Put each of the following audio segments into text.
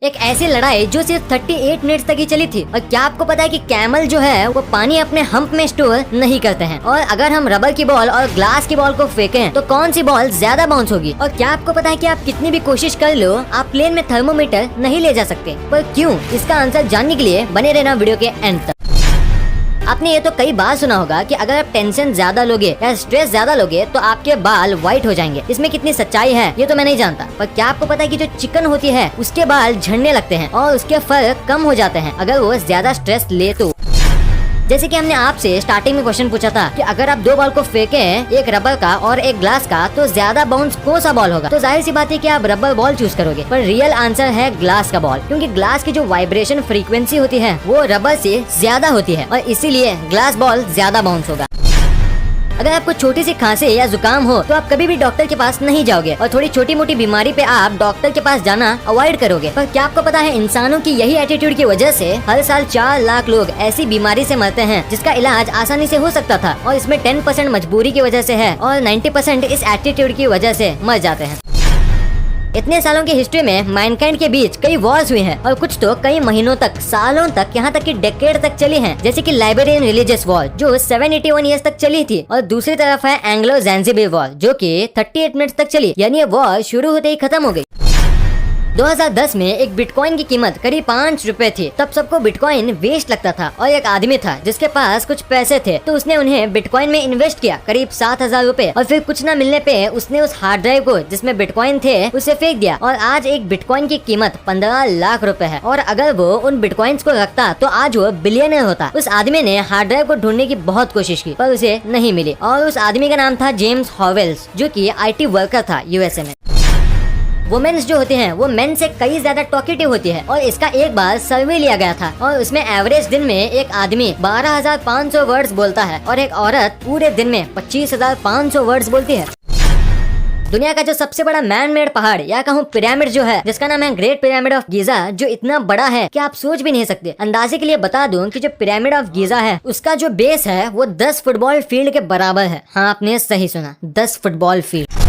एक ऐसी लड़ाई जो सिर्फ 38 मिनट्स तक ही चली थी। और क्या आपको पता है कि कैमल जो है वो पानी अपने हम्प में स्टोर नहीं करते हैं। और अगर हम रबर की बॉल और ग्लास की बॉल को फेंकें तो कौन सी बॉल ज्यादा बाउंस होगी। और क्या आपको पता है कि आप कितनी भी कोशिश कर लो आप प्लेन में थर्मोमीटर नहीं ले जा सकते। पर क्यों, इसका आंसर जानने के लिए बने रहना वीडियो के एंड तक। आपने ये तो कई बार सुना होगा कि अगर आप टेंशन ज्यादा लोगे या स्ट्रेस ज्यादा लोगे तो आपके बाल व्हाइट हो जाएंगे। इसमें कितनी सच्चाई है ये तो मैं नहीं जानता, पर क्या आपको पता है कि जो चिकन होती है उसके बाल झड़ने लगते हैं और उसके फर कम हो जाते हैं अगर वो ज्यादा स्ट्रेस ले तो। जैसे कि हमने आपसे स्टार्टिंग में क्वेश्चन पूछा था कि अगर आप 2 बॉल को फेंके, एक रबर का और एक ग्लास का, तो ज्यादा बाउंस कौन सा बॉल होगा। तो जाहिर सी बात है कि आप रबर बॉल चूज करोगे, पर रियल आंसर है ग्लास का बॉल, क्योंकि ग्लास की जो वाइब्रेशन फ्रीक्वेंसी होती है वो रबर से ज्यादा होती है और इसीलिए ग्लास बॉल ज्यादा बाउंस होगा। अगर आपको छोटी सी खांसी या जुकाम हो तो आप कभी भी डॉक्टर के पास नहीं जाओगे और थोड़ी छोटी मोटी बीमारी पे आप डॉक्टर के पास जाना अवॉइड करोगे। पर क्या आपको पता है इंसानों की यही एटीट्यूड की वजह से हर साल 4 लाख लोग ऐसी बीमारी से मरते हैं जिसका इलाज आसानी से हो सकता था, और इसमें 10% मजबूरी की वजह से है और 90% इस एटीट्यूड की वजह से मर जाते हैं। इतने सालों की हिस्ट्री में मैनकाइंड के बीच कई वॉर्स हुई हैं और कुछ तो कई महीनों तक, सालों तक, यहाँ तक कि डेकेड तक चली हैं। जैसे कि लाइबेरियन रिलीजियस वॉर जो 781 ईयर्स तक चली थी, और दूसरी तरफ है एंग्लो ज़ैंज़िबार वॉर जो कि 38 मिनट्स तक चली, यानी ये वॉर शुरू होते ही खत्म हो गई। 2010 में एक बिटकॉइन की कीमत करीब 5 रुपए थी। तब सबको बिटकॉइन वेस्ट लगता था और एक आदमी था जिसके पास कुछ पैसे थे तो उसने उन्हें बिटकॉइन में इन्वेस्ट किया करीब 7,000 रुपए, और फिर कुछ न मिलने पे उसने उस हार्ड ड्राइव को जिसमें बिटकॉइन थे उसे फेंक दिया। और आज एक बिटकॉइन की कीमत 15 लाख रुपए है, और अगर वो उन बिटकॉइंस को रखता तो आज वो बिलियनर होता। उस आदमी ने हार्ड ड्राइव को ढूंढने की बहुत कोशिश की पर उसे नहीं मिली, और उस आदमी का नाम था जेम्स हॉवेल्स जो कि IT वर्कर था USA में। वुमेन्स जो होती हैं वो मेन से कई ज्यादा टॉकेटिव होती है, और इसका एक बार सर्वे लिया गया था और उसमें एवरेज दिन में एक आदमी 12,500 वर्ड्स बोलता है और एक औरत पूरे दिन में 25,500 वर्ड्स बोलती है। दुनिया का जो सबसे बड़ा मैन मेड पहाड़ या कहूँ पिरामिड जो है, जिसका नाम है ग्रेट पिरामिड ऑफ गीजा, जो इतना बड़ा है कि आप सोच भी नहीं सकते। अंदाजे के लिए बता दूं कि जो पिरामिड ऑफ गीजा है उसका जो बेस है वो 10 फुटबॉल फील्ड के बराबर है। हाँ, आपने सही सुना, 10 football field.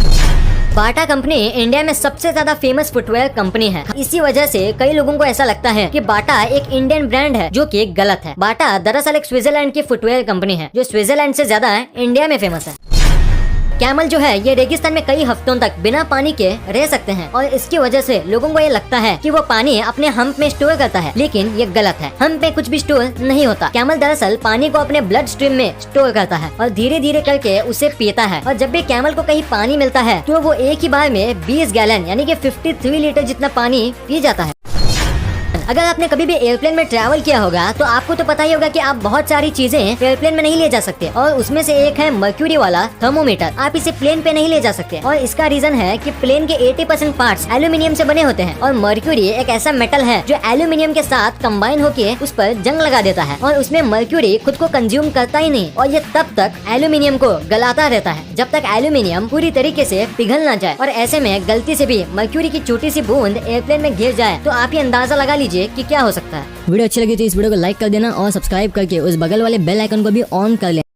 Bata company India में सबसे ज्यादा फेमस फुटवेयर कंपनी है। इसी वजह से कई लोगों को ऐसा लगता है कि बाटा एक इंडियन ब्रांड है, जो कि गलत है। बाटा दरअसल एक स्विट्जरलैंड की फुटवेयर कंपनी है जो स्विट्जरलैंड से ज्यादा इंडिया में फेमस है। कैमल जो है ये रेगिस्तान में कई हफ्तों तक बिना पानी के रह सकते हैं, और इसकी वजह से लोगों को ये लगता है कि वो पानी अपने हम्प में स्टोर करता है, लेकिन ये गलत है। हम्प में कुछ भी स्टोर नहीं होता। कैमल दरअसल पानी को अपने ब्लड स्ट्रीम में स्टोर करता है और धीरे धीरे करके उसे पीता है, और जब भी कैमल को कहीं पानी मिलता है तो वो एक ही बार में 20 गैलन यानी कि 53 लीटर जितना पानी पी जाता है। अगर आपने कभी भी एयरप्लेन में ट्रैवल किया होगा तो आपको तो पता ही होगा कि आप बहुत सारी चीजें एयरप्लेन में नहीं ले जा सकते, और उसमें से एक है मर्क्यूरी वाला थर्मोमीटर। आप इसे प्लेन पे नहीं ले जा सकते, और इसका रीजन है कि प्लेन के 80% पार्ट्स एल्यूमिनियम से बने होते हैं, और मर्क्यूरी एक ऐसा मेटल है जो एल्यूमिनियम के साथ कंबाइन होके उस पर जंग लगा देता है, और उसमें मर्क्यूरी खुद को कंज्यूम करता ही नहीं, और ये तब तक एल्यूमिनियम को गलाता रहता है जब तक एल्यूमिनियम पूरी तरीके से पिघल न जाए। और ऐसे में गलती से भी मर्क्यूरी की छोटी सी बूंद एयरप्लेन में गिर जाए तो आप ये अंदाजा लगा लीजिए कि क्या हो सकता है। वीडियो अच्छी लगी तो इस वीडियो को लाइक कर देना और सब्सक्राइब करके उस बगल वाले बेल आइकन को भी ऑन कर लेना।